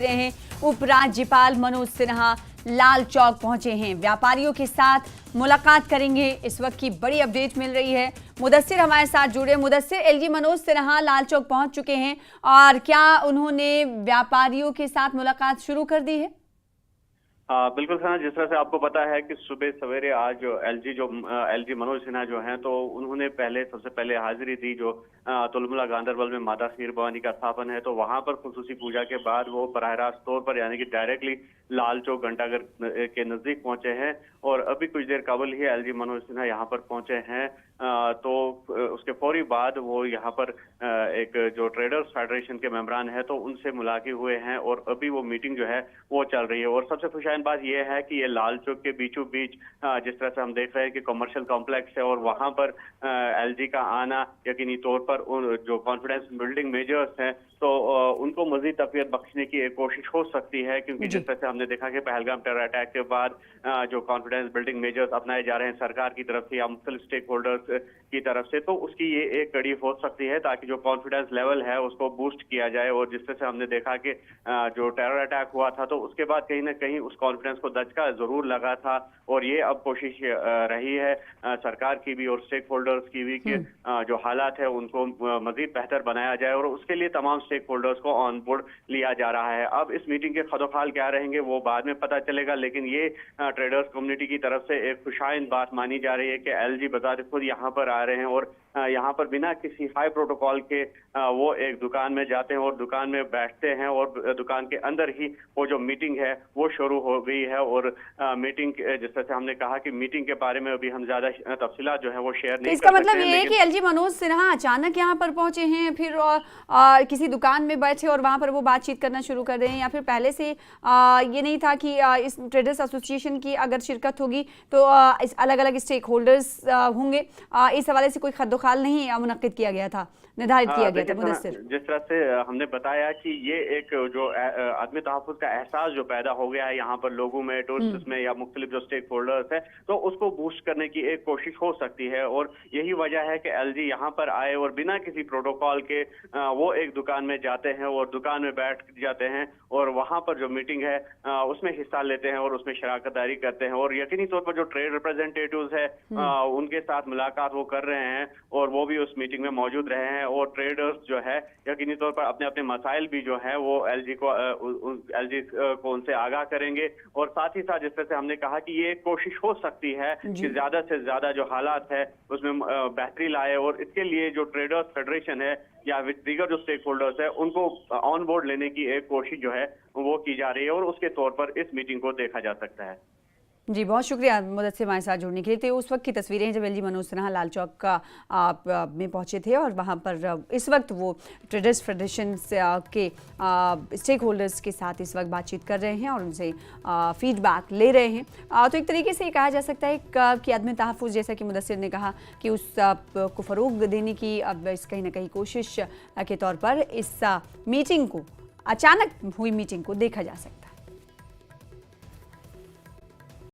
रहे हैं। उपराज्यपाल मनोज सिन्हा लाल चौक पहुंचे हैं, व्यापारियों के साथ मुलाकात करेंगे। इस वक्त की बड़ी अपडेट मिल रही है। मुदस्सिर हमारे साथ जुड़े। मुदस्सिर, एलजी मनोज सिन्हा लाल चौक पहुंच चुके हैं और क्या उन्होंने व्यापारियों के साथ मुलाकात शुरू कर दी है? बिल्कुल सना, जिस तरह से आपको पता है कि सुबह सवेरे आज एलजी मनोज सिन्हा जो हैं, तो उन्होंने सबसे पहले हाजिरी दी जो तुलमुला गांधरबल में माता खीर भवानी का स्थापन है। तो वहां पर खुसूसी पूजा के बाद वो बराह रास्त तौर पर यानी कि डायरेक्टली लाल चौक घंटाघर के नजदीक पहुंचे हैं और अभी कुछ देर कबल ही एलजी मनोज सिन्हा यहाँ पर पहुंचे हैं। तो उसके फौरी बाद वो यहाँ पर एक जो ट्रेडर्स फेडरेशन के मेंबरान है तो उनसे मुलाकात हुए हैं और अभी वो मीटिंग जो है वो चल रही है। और सबसे खुशाइन बात यह है कि ये लाल चौक के बीचों बीच जिस तरह से हम देख रहे हैं कि कमर्शियल कॉम्प्लेक्स है और वहां पर एलजी का आना यकीनी तौर पर जो कॉन्फिडेंस बिल्डिंग मेजर्स हैं तो उनको मजीद तकवीत बख्शने की एक कोशिश हो सकती है, क्योंकि जिस तरह से हमने देखा कि पहलगाम टेरर अटैक के बाद जो कॉन्फिडेंस बिल्डिंग मेजर्स अपनाए जा रहे हैं सरकार की तरफ से या मुख्तलिफ स्टेक होल्डर्स की तरफ से, तो उसकी ये एक कड़ी हो सकती है ताकि जो कॉन्फिडेंस लेवल है उसको बूस्ट किया जाए। और जिस तरह से हमने देखा कि जो टेरर अटैक हुआ था तो उसके बाद कहीं ना कहीं उस कॉन्फिडेंस को दचका जरूर लगा था और ये अब कोशिश रही है सरकार की भी और स्टेक होल्डर्स की भी कि जो हालात है उनको मजीद बेहतर बनाया जाए और उसके लिए तमाम स्टेक होल्डर्स को ऑन बोर्ड लिया जा रहा है। अब इस मीटिंग के खदोखाल क्या रहेंगे वो बाद में पता चलेगा, लेकिन ये ट्रेडर्स कम्युनिटी की तरफ से एक खुशाइन बात मानी जा रही है कि एलजी बजाते खुद यहाँ पर आ रहे हैं और यहाँ पर बिना किसी हाई प्रोटोकॉल के वो एक दुकान में जाते हैं और दुकान में बैठते हैं और दुकान के अंदर ही वो जो मीटिंग है वो शुरू हो गई है। और मीटिंग जिस तरह से हमने कहा कि मीटिंग के बारे में अभी हम ज्यादा तफसीलात जो है वो शेयर नहीं कर सकते। इसका मतलब ये है कि एलजी मनोज सिन्हा अचानक यहाँ पर पहुंचे हैं, फिर किसी दुकान में बैठे और वहां पर वो बातचीत करना शुरू कर रहे हैं, या फिर पहले से ये नहीं था कि इस ट्रेडर्स एसोसिएशन की अगर शिरकत होगी तो अलग अलग स्टेक होल्डर्स होंगे, इस हवाले से कोई खद्दोखाल नहीं मुनक्किद किया गया था, निर्धारित किया गया था? मुदस्सिर, जिस तरह से हमने बताया कि ये एक जो आदमी तहफ़्फ़ुज़ का एहसास जो पैदा हो गया है यहाँ पर लोगों में, टूरिस्ट में या मुख्तलिफ जो स्टेक होल्डर्स है, तो उसको बूस्ट करने की एक कोशिश हो सकती है। और यही वजह है कि एलजी यहाँ पर आए और बिना किसी प्रोटोकॉल के वो एक दुकान में जाते हैं और दुकान में बैठ जाते हैं और वहां पर जो मीटिंग है उसमें हिस्सा लेते हैं और उसमें शराकतदारी करते हैं। और यकीनी तौर पर जो ट्रेड रिप्रेजेंटेटिव्स है उनके साथ मुलाकात वो कर रहे हैं और वो भी उस मीटिंग में मौजूद रहे हैं। और ट्रेडर्स जो है यकीनी तौर पर अपने अपने मसाइल भी जो है वो एलजी को उनसे आगाह करेंगे। और साथ ही साथ जिस तरह से हमने कहा कि ये कोशिश हो सकती है कि ज्यादा से ज्यादा जो हालात है उसमें बेहतरी लाए और इसके लिए जो ट्रेडर्स फेडरेशन है या दीगर जो स्टेक होल्डर्स है उनको ऑन बोर्ड लेने की एक कोशिश जो है वो की जा रही है और उसके तौर पर इस मीटिंग को देखा जा सकता है। जी, बहुत शुक्रिया मुदस्सिर हमारे साथ जुड़ने के लिए। तो उस वक्त की तस्वीरें जब एलजी मनोज सिन्हा लाल चौक का में पहुंचे थे और वहां पर इस वक्त वो ट्रेडर्स फेडरेशन के स्टेक होल्डर्स के साथ इस वक्त बातचीत कर रहे हैं और उनसे फीडबैक ले रहे हैं। तो एक तरीके से कहा जा सकता है कि आदमी तहफ़्फ़ुज़, जैसा कि मुदस्सिर ने कहा, कि उस को फ़रोग़ देने की अब इस कहीं ना कहीं कोशिश के तौर पर इस मीटिंग को, अचानक हुई मीटिंग को देखा जा सकता है।